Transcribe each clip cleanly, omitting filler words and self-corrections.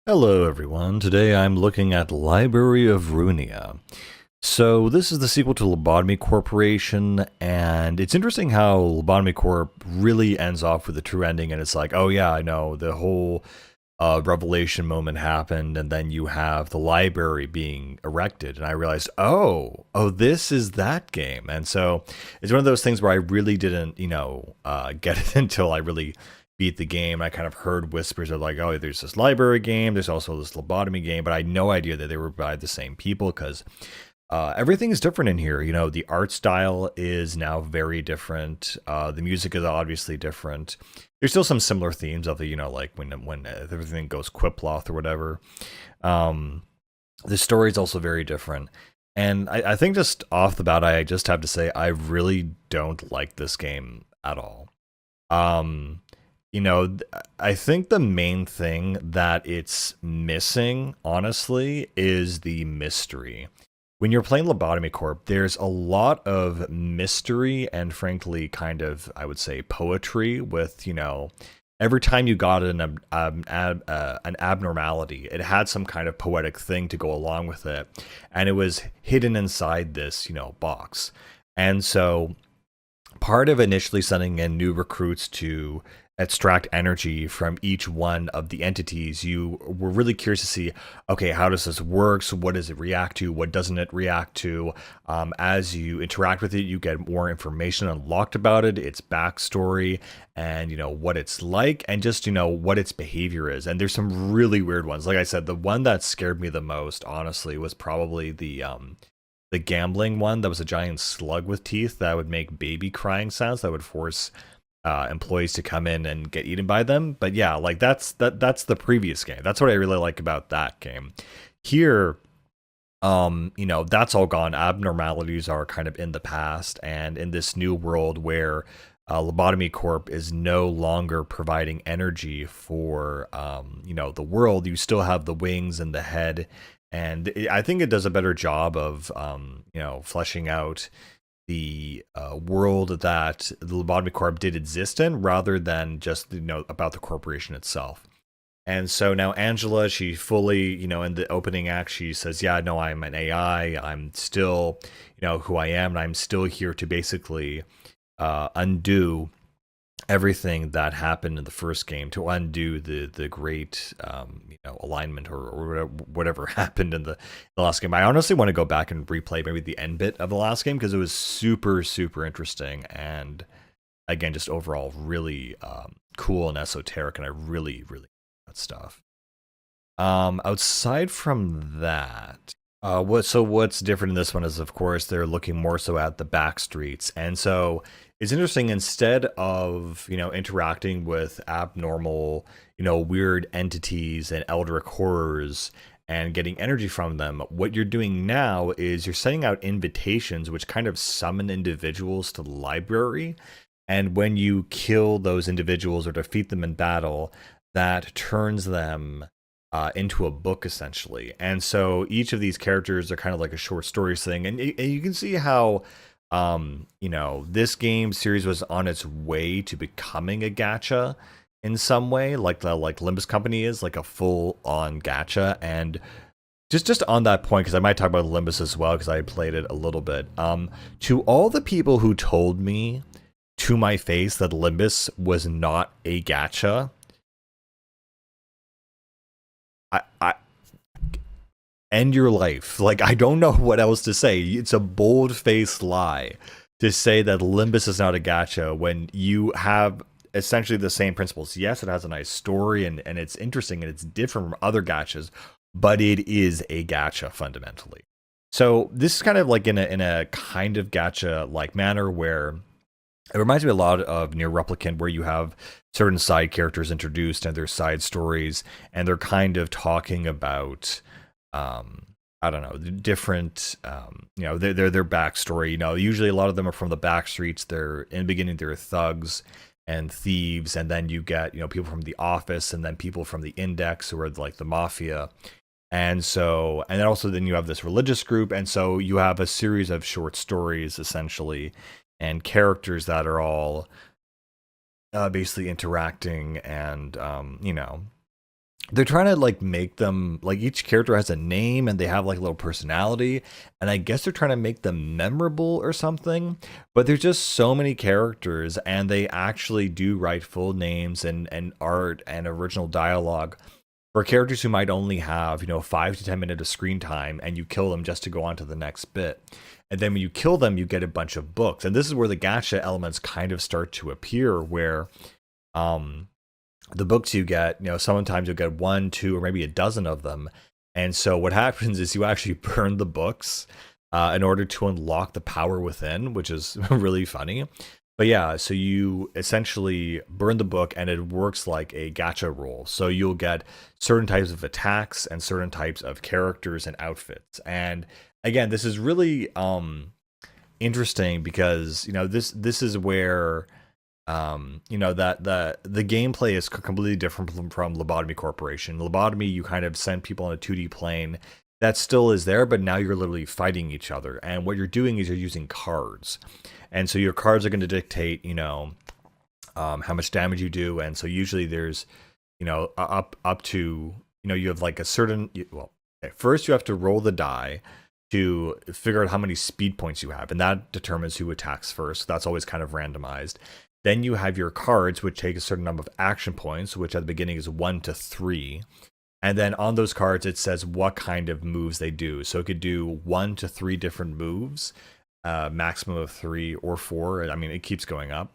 Hello everyone, today I'm looking at Library of Ruina. So this is the sequel to Lobotomy Corporation, and it's interesting how Lobotomy Corp really ends off with a true ending, and it's like, oh yeah, I know, the whole revelation moment happened, and then you have the library being erected, and I realized, oh, this is that game. And so it's one of those things where I really didn't, get it until I really beat the game. I kind of heard whispers of like, oh, there's this library game, there's also this lobotomy game, but I had no idea that they were by the same people because everything is different in here. You know, the art style is now very different. The music is obviously different. There's still some similar themes of the, like when everything goes Quiploth or whatever. The story is also very different. And I think just off the bat, I just have to say, I really don't like this game at all. Um, I think the main thing that it's missing, honestly, is the mystery. When you're playing Lobotomy Corp, there's a lot of mystery and, frankly, kind of, I would say, poetry with, every time you got an abnormality, it had some kind of poetic thing to go along with it. And it was hidden inside this, box. And so part of initially sending in new recruits to extract energy from each one of the entities, you were really curious to see, okay, how does this work? So what does it react to? What doesn't it react to? As you interact with it, you get more information unlocked about it, its backstory, and what it's like, and just what its behavior is. And there's some really weird ones. Like I said, the one that scared me the most, honestly, was probably the gambling one. That was a giant slug with teeth that would make baby crying sounds that would force employees to come in and get eaten by them. But yeah, like that's the previous game. That's what I really like about that game. Here, that's all gone. Abnormalities are kind of in the past, and in this new world where Lobotomy Corp is no longer providing energy for the world, you still have the wings and the head, and I think it does a better job of fleshing out the world that the Lobotomy Corp did exist in, rather than just about the corporation itself. And so now Angela, she fully, in the opening act, she says, yeah, no, I'm an AI. I'm still, who I am, and I'm still here to basically undo everything that happened in the first game, to undo the great alignment or whatever happened in the last game. I honestly want to go back and replay maybe the end bit of the last game, because it was super interesting, and again, just overall really cool and esoteric, and I really like that stuff. Outside from that, what's different in this one is, of course, they're looking more so at the back streets. And so it's interesting, instead of interacting with abnormal, weird entities and eldritch horrors and getting energy from them, what you're doing now is you're sending out invitations which kind of summon individuals to the library. And when you kill those individuals or defeat them in battle, that turns them into a book, essentially. And so each of these characters are kind of like a short stories thing, and you can see how this game series was on its way to becoming a gacha in some way, like Limbus Company is like a full-on gacha. And just on that point, because I might talk about Limbus as well, because I played it a little bit, to all the people who told me to my face that Limbus was not a gacha, I end your life. Like, I don't know what else to say. It's a bold-faced lie to say that Limbus is not a gacha when you have essentially the same principles. Yes, it has a nice story, and it's interesting, and it's different from other gachas, but it is a gacha fundamentally. So this is kind of like in a kind of gacha like manner, where it reminds me a lot of Near Replicant, where you have certain side characters introduced and their side stories, and they're kind of talking about, I don't know, different, their backstory. Usually a lot of them are from the back streets. They're in the beginning, they're thugs and thieves, and then you get people from the office, and then people from the Index, who are like the mafia. And so, and then also then you have this religious group, and so you have a series of short stories essentially, and characters that are all basically interacting and they're trying to like make them like each character has a name and they have like a little personality, and I guess they're trying to make them memorable or something. But there's just so many characters, and they actually do write full names and art and original dialogue for characters who might only have, 5 to 10 minutes of screen time, and you kill them just to go on to the next bit. And then when you kill them, you get a bunch of books, and this is where the gacha elements kind of start to appear, where um the books you get, sometimes you'll get one, two, or maybe a dozen of them. And so what happens is you actually burn the books in order to unlock the power within, which is really funny. But yeah, so you essentially burn the book and it works like a gacha roll. So you'll get certain types of attacks and certain types of characters and outfits. And again, this is really interesting because, this is where that the gameplay is completely different from Lobotomy Corporation. Lobotomy, you kind of send people on a 2D plane. That still is there, but now you're literally fighting each other. And what you're doing is you're using cards. And so your cards are going to dictate, how much damage you do. And so usually there's, up to, you have like a certain, well, okay, first you have to roll the die to figure out how many speed points you have. And that determines who attacks first. That's always kind of randomized. Then you have your cards, which take a certain number of action points, which at the beginning is 1 to 3. And then on those cards, it says what kind of moves they do. So it could do 1 to 3 different moves, maximum of 3 or 4. I mean, it keeps going up.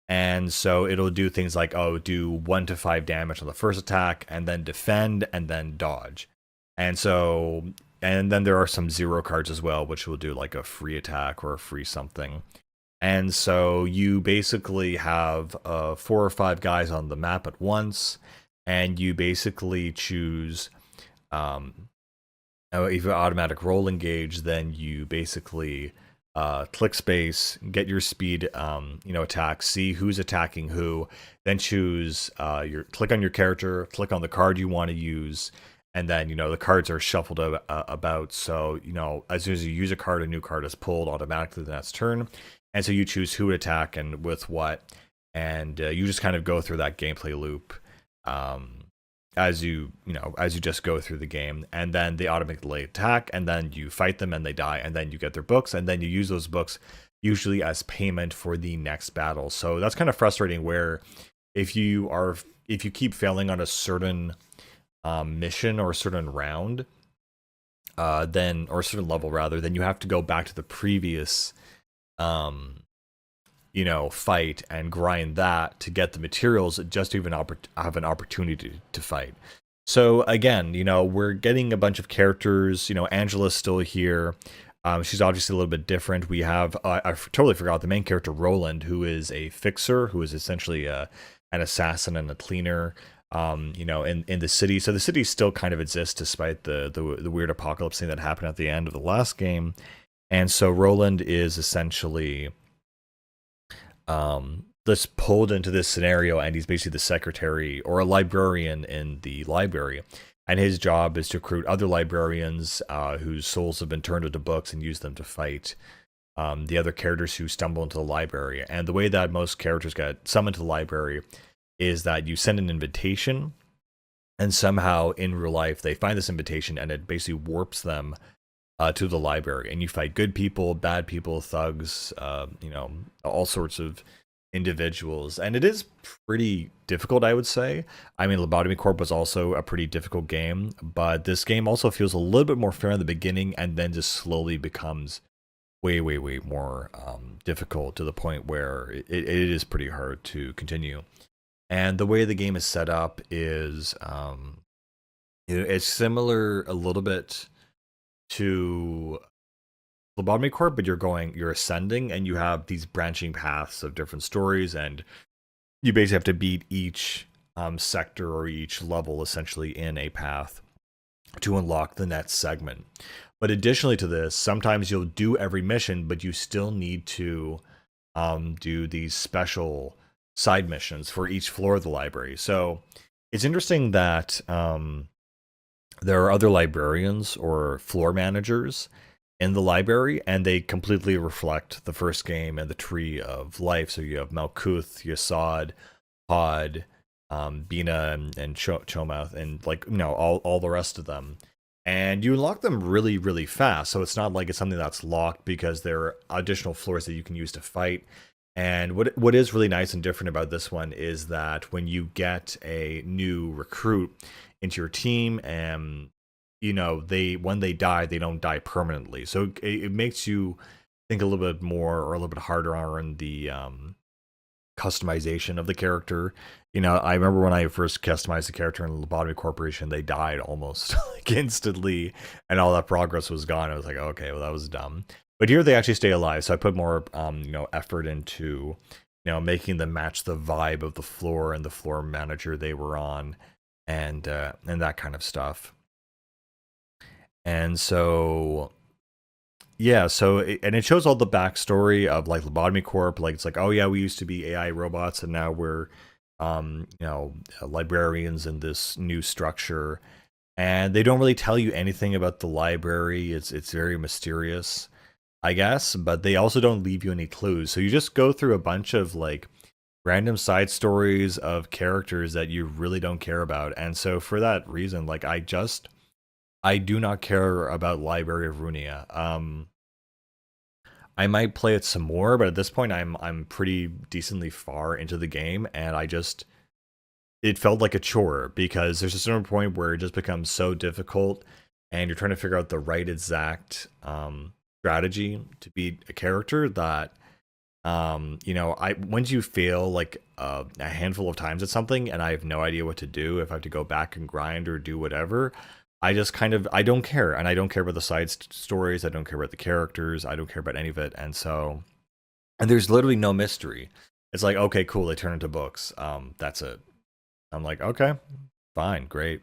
And so it'll do things like, do 1 to 5 damage on the first attack, and then defend, and then dodge. And then there are some 0 cards as well, which will do like a free attack or a free something. And so you basically have 4 or 5 guys on the map at once, and you basically choose, if you automatic roll engage, then you basically click space, get your speed, attack, see who's attacking who, then choose click on your character, click on the card you want to use, and then the cards are shuffled about. So as soon as you use a card, a new card is pulled automatically the next turn. And so you choose who to attack and with what, and you just kind of go through that gameplay loop as you just go through the game, and then they automatically attack, and then you fight them and they die, and then you get their books, and then you use those books usually as payment for the next battle. So that's kind of frustrating, where if you keep failing on a certain mission or a certain round, or a certain level rather, then you have to go back to the previous fight and grind that to get the materials just to even have an opportunity to fight. So again, we're getting a bunch of characters. Angela's still here. She's obviously a little bit different. We have, I totally forgot the main character, Roland, who is a fixer, who is essentially an assassin and a cleaner, in the city. So the city still kind of exists despite the weird apocalypse thing that happened at the end of the last game. And so Roland is essentially just pulled into this scenario, and he's basically the secretary or a librarian in the library. And his job is to recruit other librarians whose souls have been turned into books and use them to fight the other characters who stumble into the library. And the way that most characters get summoned to the library is that you send an invitation, and somehow in real life they find this invitation, and it basically warps them to the library, and you fight good people, bad people, thugs, all sorts of individuals. And it is pretty difficult, I would say. I mean, Lobotomy Corp was also a pretty difficult game, but this game also feels a little bit more fair in the beginning, and then just slowly becomes way, way, way more difficult, to the point where it is pretty hard to continue. And the way the game is set up is it's similar a little bit to Lobotomy Corp, but you're ascending, and you have these branching paths of different stories, and you basically have to beat each sector or each level essentially in a path to unlock the next segment. But additionally to this, sometimes you'll do every mission, but you still need to do these special side missions for each floor of the library. So it's interesting that there are other librarians or floor managers in the library, and they completely reflect the first game and the Tree of Life. So you have Malkuth, Yasad, Pod, Bina and Chomouth, and like all the rest of them. And you unlock them really, really fast. So it's not like it's something that's locked because there are additional floors that you can use to fight. And what is really nice and different about this one is that when you get a new recruit into your team, and they when they die, they don't die permanently. So it makes you think a little bit more or a little bit harder on the customization of the character. I remember when I first customized the character in Lobotomy Corporation, they died almost like instantly, and all that progress was gone. I was like, okay, well, that was dumb. But here they actually stay alive, so I put more, effort into, making them match the vibe of the floor and the floor manager they were on, and that kind of stuff. And so yeah, and it shows all the backstory of like Lobotomy Corp. Like it's like, oh yeah, we used to be AI robots, and now we're, librarians in this new structure. And they don't really tell you anything about the library. It's very mysterious, I guess. But they also don't leave you any clues. So you just go through a bunch of like random side stories of characters that you really don't care about. And so for that reason, like I do not care about Library of Runia. I might play it some more, but at this point, I'm pretty decently far into the game, and it felt like a chore because there's a certain point where it just becomes so difficult, and you're trying to figure out the right exact strategy to beat a character that I once you fail like a handful of times at something, and I have no idea what to do, if I have to go back and grind or do whatever, I just I don't care, and I don't care about the side stories. I don't care about the characters. I don't care about any of it, and there's literally no mystery. It's like, okay, cool. They turn into books. That's it. I'm like, okay, fine, great.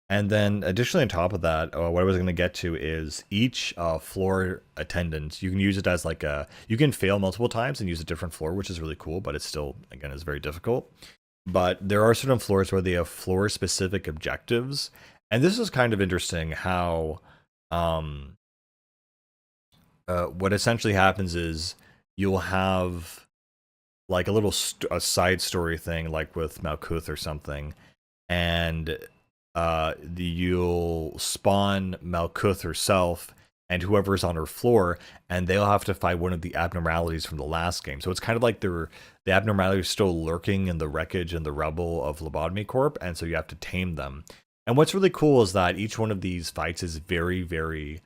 And then additionally, on top of that, what I was going to get to is each floor attendant, you can use it as like you can fail multiple times and use a different floor, which is really cool, but it's still, again, is very difficult. But there are certain floors where they have floor specific objectives. And this is kind of interesting how what essentially happens is you'll have like a little a side story thing, like with Malkuth or something, and you'll spawn Malkuth herself and whoever's on her floor, and they'll have to fight one of the abnormalities from the last game. So it's kind of like the abnormalities still lurking in the wreckage and the rubble of Lobotomy Corp, and so you have to tame them. And what's really cool is that each one of these fights is very, very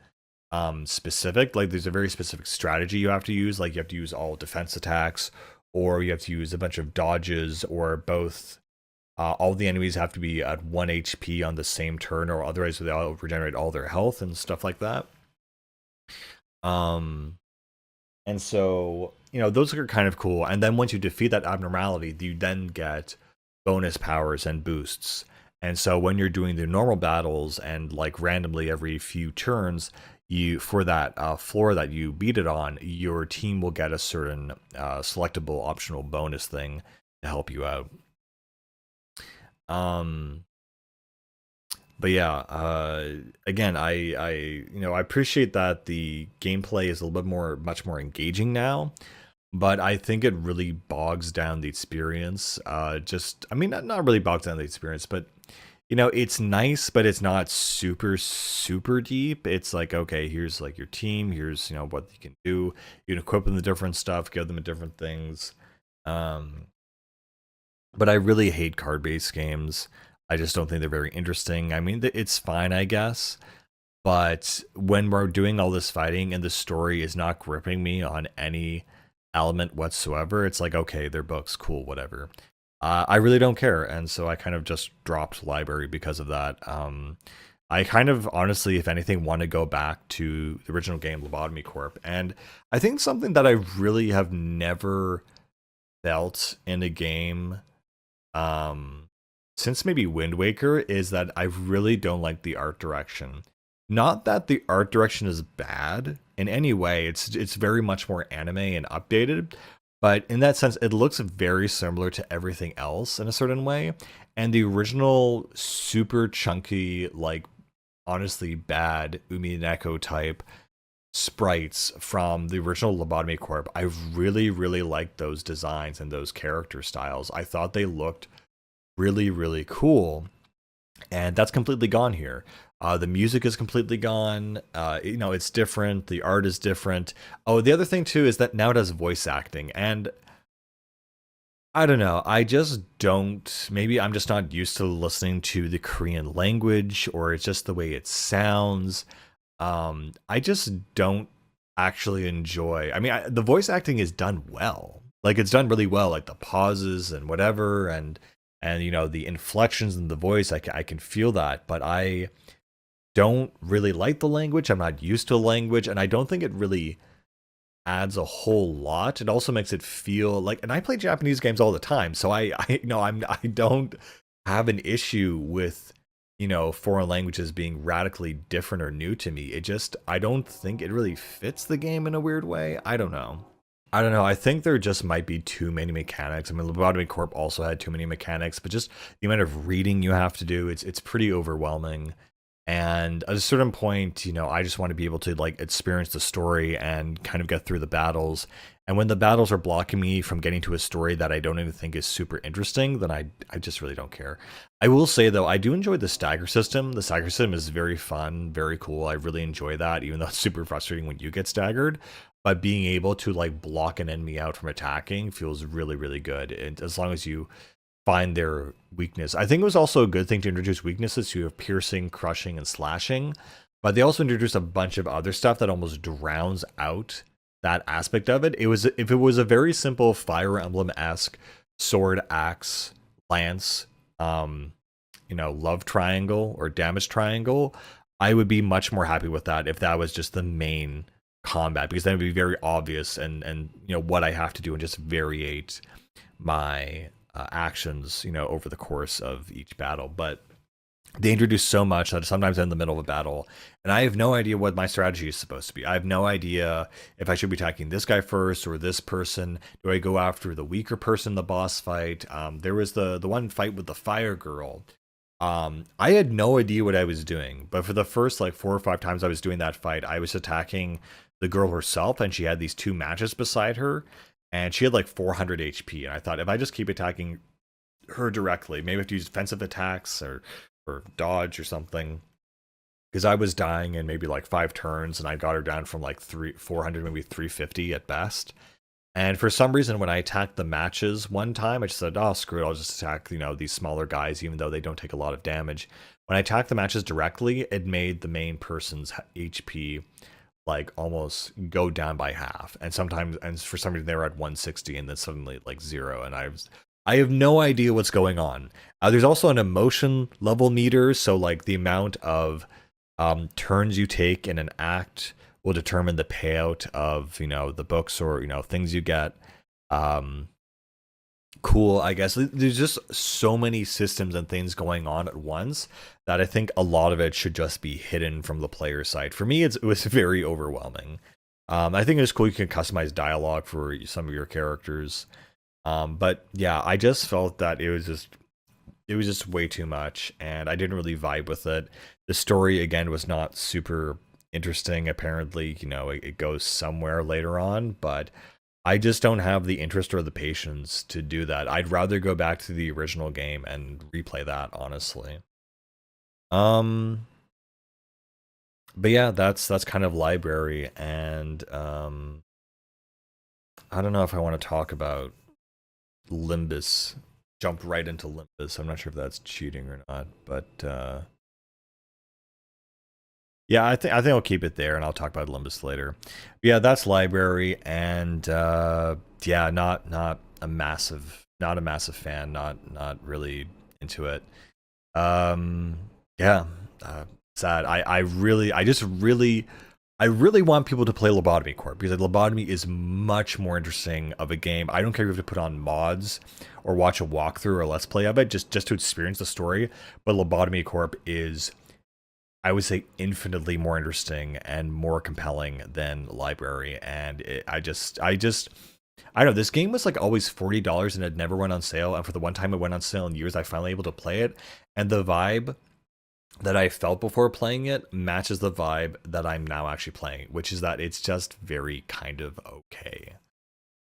specific. Like there's a very specific strategy you have to use. Like you have to use all defense attacks, or you have to use a bunch of dodges, or both. All the enemies have to be at 1 HP on the same turn, or otherwise they all regenerate all their health and stuff like that. And so, those are kind of cool. And then once you defeat that abnormality, you then get bonus powers and boosts. And so when you're doing the normal battles and like randomly every few turns, for that floor that you beat it on, your team will get a certain selectable optional bonus thing to help you out. But yeah, again, I appreciate that the gameplay is a little bit much more engaging now, but I think it really bogs down the experience. I mean, not really bogs down the experience, but it's nice, but it's not super, super deep. It's like, okay, here's like your team, here's, what you can do. You can equip them with different stuff, give them different things. But I really hate card-based games. I just don't think they're very interesting. I mean, it's fine, I guess. But when we're doing all this fighting and the story is not gripping me on any element whatsoever, it's like, okay, they're books, cool, whatever. I really don't care, and so I kind of just dropped Library because of that. I kind of, honestly, if anything, want to go back to the original game, Lobotomy Corp. And I think something that I really have never felt in a game since maybe Wind Waker is that I really don't like the art direction. Not that the art direction is bad in any way. It's very much more anime and updated. But in that sense, it looks very similar to everything else in a certain way. And the original super chunky, like honestly bad Umineko type sprites from the original Lobotomy Corp, I really, really liked those designs and those character styles. I thought they looked really, really cool. And that's completely gone here. The music is completely gone. It's different. The art is different. Oh, the other thing too is that now it has voice acting, and I don't know. I just don't. Maybe I'm just not used to listening to the Korean language, or it's just the way it sounds. I just don't actually enjoy. I mean, the voice acting is done well. Like it's done really well. Like the pauses and whatever, and the inflections in the voice. I can feel that, but I don't really like the language. I'm not used to the language, and I don't think it really adds a whole lot. It also makes it feel like, and I play Japanese games all the time, so I don't have an issue with foreign languages being radically different or new to me. It just, I don't think it really fits the game in a weird way. I don't know. I don't know. I think there just might be too many mechanics. I mean, Lobotomy Corp also had too many mechanics, but just the amount of reading you have to do, it's pretty overwhelming. And at a certain point, I just want to be able to like experience the story and kind of get through the battles. And when the battles are blocking me from getting to a story that I don't even think is super interesting, then I just really don't care. I will say though, I do enjoy the stagger system. The stagger system is very fun, very cool. I really enjoy that, even though it's super frustrating when you get staggered. But being able to like block an enemy out from attacking feels really, really good. And as long as you find their weakness. I think it was also a good thing to introduce weaknesses. So you have piercing, crushing, and slashing. But they also introduced a bunch of other stuff that almost drowns out that aspect of it. If it was a very simple Fire Emblem-esque sword, axe, lance, love triangle or damage triangle, I would be much more happy with that if that was just the main combat, because then it would be very obvious and what I have to do and just variate my actions over the course of each battle. But they introduce so much that sometimes I'm in the middle of a battle and I have no idea what my strategy is supposed to be. I have no idea if I should be attacking this guy first or this person. Do I go after the weaker person in the boss fight? There was the one fight with the fire girl. I had no idea what I was doing, but for the first like 4 or 5 times I was doing that fight, I was attacking the girl herself, and she had these 2 matches beside her, and she had like 400 HP. And I thought, if I just keep attacking her directly, maybe I have to use defensive attacks or dodge or something, because I was dying in maybe like 5 turns, and I got her down from like 400, maybe 350 at best. And for some reason, when I attacked the matches one time, I just said, oh, screw it, I'll just attack, these smaller guys, even though they don't take a lot of damage. When I attacked the matches directly, it made the main person's HP like almost go down by half. And sometimes, and for some reason, they were at 160 and then suddenly like 0. And I have no idea what's going on. There's also an emotion level meter. So like the amount of turns you take in an act will determine the payout of the books or things you get. Cool, I guess. There's just so many systems and things going on at once that I think a lot of it should just be hidden from the player side. For me, it was very overwhelming. I think it's cool you can customize dialogue for some of your characters, but yeah, I just felt that it was just way too much, and I didn't really vibe with it. The story again was not super interesting. Apparently, it goes somewhere later on, but I just don't have the interest or the patience to do that. I'd rather go back to the original game and replay that, honestly. But yeah, that's kind of library, and I don't know if I want to talk about Limbus. Jumped right into Limbus. I'm not sure if that's cheating or not, but yeah, I think I'll keep it there, and I'll talk about Limbus later. But yeah, that's library, and yeah, not a massive fan. Not really into it. Yeah, sad. I really want people to play Lobotomy Corp, because Lobotomy is much more interesting of a game. I don't care if you have to put on mods or watch a walkthrough or let's play of it just to experience the story. But Lobotomy Corp is, I would say, infinitely more interesting and more compelling than library. And I don't know, this game was like always $40 and it never went on sale. And for the one time it went on sale in years, I finally able to play it. And the vibe that I felt before playing it matches the vibe that I'm now actually playing, which is that it's just very kind of okay.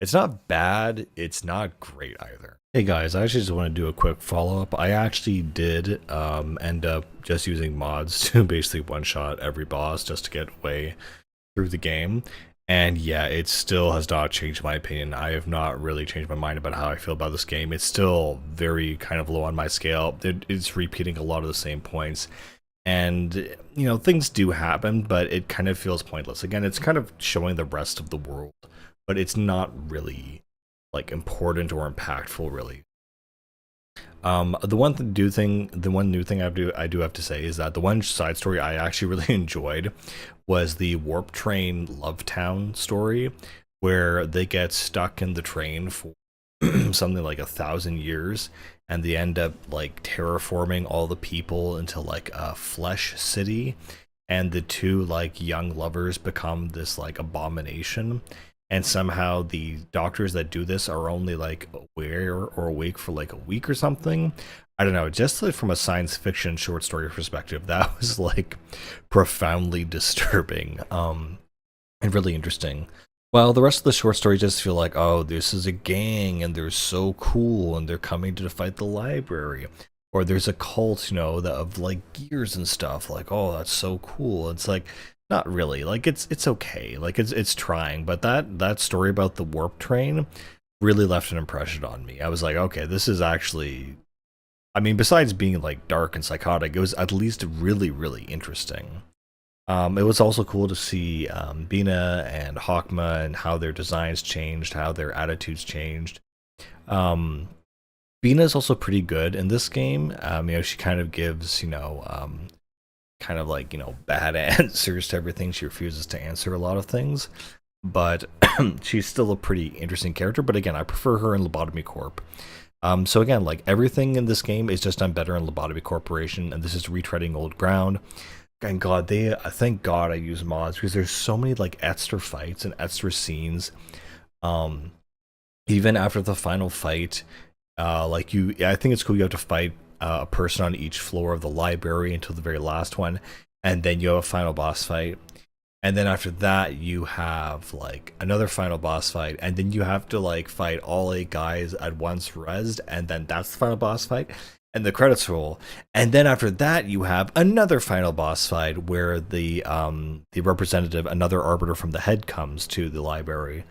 It's not bad, it's not great either. Hey guys, I actually just want to do a quick follow-up. I actually did end up just using mods to basically one-shot every boss just to get way through the game. And yeah, it still has not changed my opinion. I have not really changed my mind about how I feel about this game. It's still very kind of low on my scale. It's repeating a lot of the same points. And, you know, things do happen, but it kind of feels pointless. Again, it's kind of showing the rest of the world, but it's not really like important or impactful, really. The one new thing I do have to say is that the one side story I actually really enjoyed was the Warp Train Love Town story, where they get stuck in the train for something like 1,000 years, and they end up like terraforming all the people into like a flesh city, and the two like young lovers become this like abomination, and somehow the doctors that do this are only like aware or awake for like a week or something. I don't know, just like from a science fiction short story perspective, that was like profoundly disturbing, and really interesting. Well, the rest of the short story just feel like, oh, this is a gang and they're so cool and they're coming to fight the library. Or there's a cult, you know, of like gears and stuff. Like, oh, that's so cool. It's like, not really. Like, it's okay. Like, it's trying. But that story about the warp train really left an impression on me. I was like, okay, this is actually, I mean, besides being like dark and psychotic, it was at least really, really interesting. It was also cool to see Bina and Hawkma and how their designs changed, how their attitudes changed. Um, Bina is also pretty good in this game. You know, she kind of gives, you know, kind of like, you know, bad answers to everything. She refuses to answer a lot of things, but she's still a pretty interesting character. But again, I prefer her in Lobotomy Corp. So again, like everything in this game is just done better in Lobotomy Corporation, and this is retreading old ground. And God, thank God I use mods because there's so many like extra fights and extra scenes. Um, Even after the final fight, like I think it's cool. You have to fight a person on each floor of the library until the very last one, and then you have a final boss fight. And then after that, you have like another final boss fight, and then you have to like fight all 8 guys at once, rezzed, and then that's the final boss fight. And the credits roll, and then after that, you have another final boss fight where the representative, another arbiter from the head, comes to the library,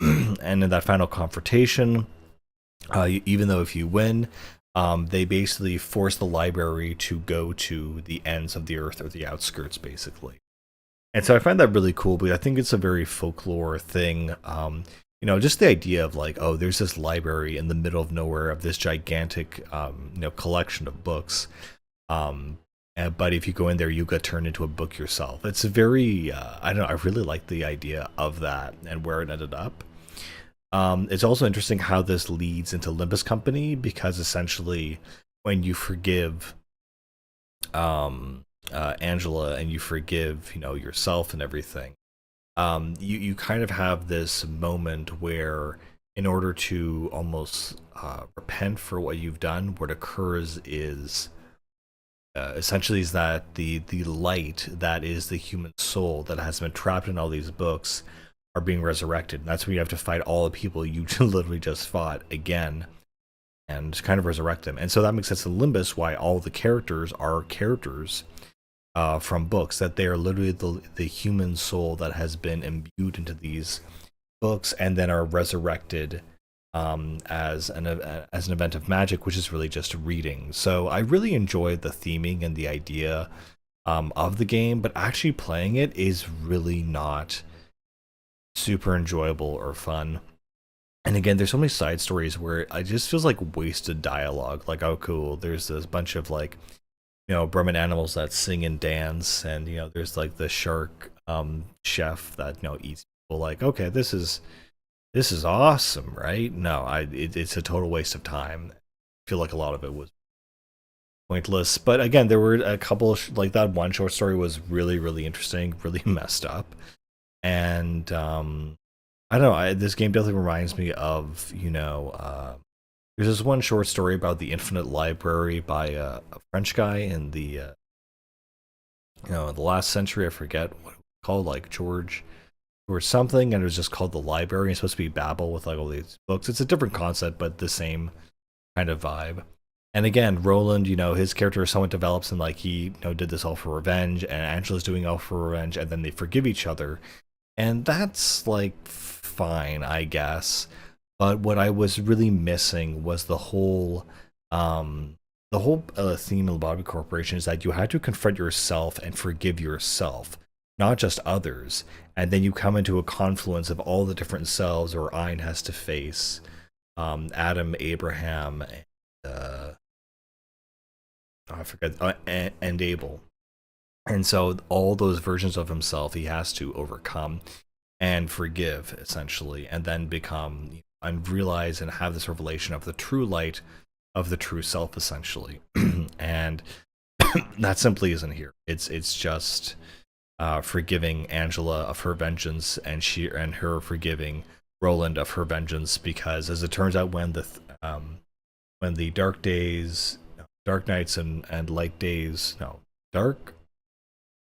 and in that final confrontation, even though if you win, they basically force the library to go to the ends of the earth or the outskirts, basically. And so I find that really cool, but I think it's a very folklore thing. You know, just the idea of like, oh, there's this library in the middle of nowhere of this gigantic, you know, collection of books. But if you go in there, you get turned into a book yourself. It's a very, I don't know, I really like the idea of that and where it ended up. It's also interesting how this leads into Limbus Company, because essentially when you forgive Angela and you forgive, you know, yourself and everything, you kind of have this moment where in order to almost repent for what you've done, what occurs is essentially is that the light that is the human soul that has been trapped in all these books are being resurrected. And that's when you have to fight all the people you literally just fought again and kind of resurrect them. And so that makes sense in Limbus why all the characters are characters from books, that they are literally the human soul that has been imbued into these books and then are resurrected as an event of magic, which is really just reading. So I really enjoyed the theming and the idea of the game, but actually playing it is really not super enjoyable or fun. And again, there's so many side stories where it just feels like wasted dialogue. Like, oh, cool, there's this bunch of like, you know, Brahmin animals that sing and dance, and you know, there's like the shark chef that, you know, eats people. Like, okay, this is awesome, right? No, it's a total waste of time. I feel like a lot of it was pointless. But again, there were a couple like that one short story was really, really interesting, really messed up. And I don't know, this game definitely reminds me of, you know, there's this one short story about the Infinite Library by a French guy in the, you know, the last century. I forget what it was called, like George or something, and it was just called the library. It's supposed to be Babel with like all these books. It's a different concept, but the same kind of vibe. And again, Roland, his character somewhat develops, and like he, did this all for revenge, and Angela's doing all for revenge, and then they forgive each other, and that's like fine, I guess. But what I was really missing was the whole theme of Lobotomy Corporation is that you had to confront yourself and forgive yourself, not just others. And then you come into a confluence of all the different selves, or Ein has to face Adam, Abraham, I forget, and Abel. And so all those versions of himself he has to overcome and forgive, essentially, and then become and realize and have this revelation of the true light of the true self, essentially. And that simply isn't here. It's just forgiving Angela of her vengeance, and her forgiving Roland of her vengeance, because as it turns out, when the dark nights and light days, no, dark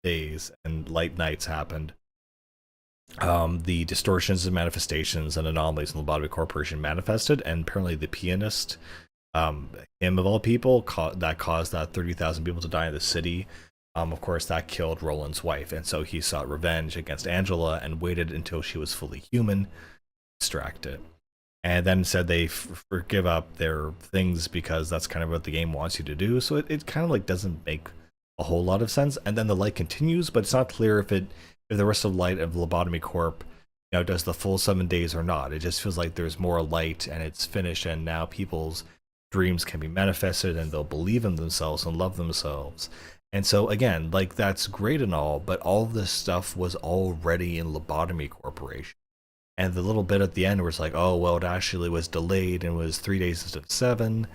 days and light nights happened, the distortions and manifestations and anomalies in the Lobotomy Corporation manifested, and apparently the pianist, him of all people, that caused that 30,000 people to die in the city. Of course, that killed Roland's wife, and so he sought revenge against Angela and waited until she was fully human, extract it, and then said they forgive up their things because that's kind of what the game wants you to do. So it kind of like doesn't make a whole lot of sense. And then the light continues, but it's not clear if the rest of light of Lobotomy Corp, does the full 7 days or not. It just feels like there's more light and it's finished, and now people's dreams can be manifested and they'll believe in themselves and love themselves. And so again, like, that's great and all, but all of this stuff was already in Lobotomy Corporation. And the little bit at the end where it's like, oh, well, it actually was delayed and was 3 days instead of 7.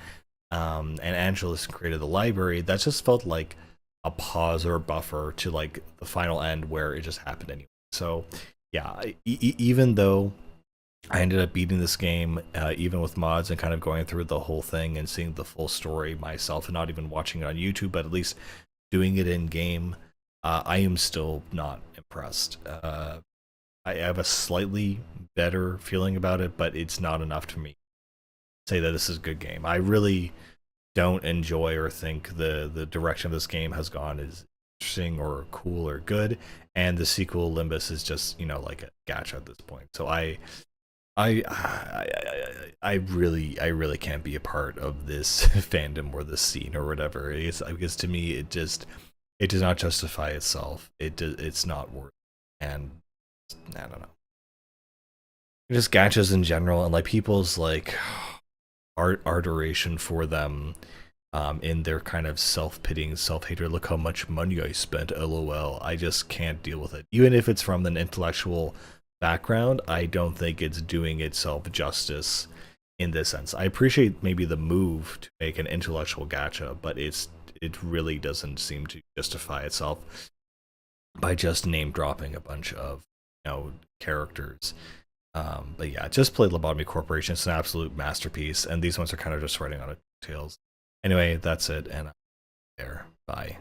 And Angelus created the library. That just felt like a pause or a buffer to like the final end where it just happened anyway. So yeah, even though I ended up beating this game, even with mods, and kind of going through the whole thing and seeing the full story myself, and not even watching it on YouTube, but at least doing it in game, I am still not impressed. I have a slightly better feeling about it, but it's not enough to me to say that this is a good game. I really don't enjoy or think the direction of this game has gone is interesting or cool or good, and the sequel Limbus is just like a gacha at this point. So I really can't be a part of this fandom or this scene or whatever. Because to me it does not justify itself. It's not worth it. And I don't know. Just gachas in general, and like people's like adoration for them, in their kind of self-pitying, self-hatred. Look how much money I spent, lol. I just can't deal with it. Even if it's from an intellectual background, I don't think it's doing itself justice in this sense. I appreciate maybe the move to make an intellectual gacha, but it really doesn't seem to justify itself by just name dropping a bunch of characters. But yeah, just play Lobotomy Corporation. It's an absolute masterpiece, and these ones are kind of just riding on its tails. Anyway, that's it, and I'm there. Bye.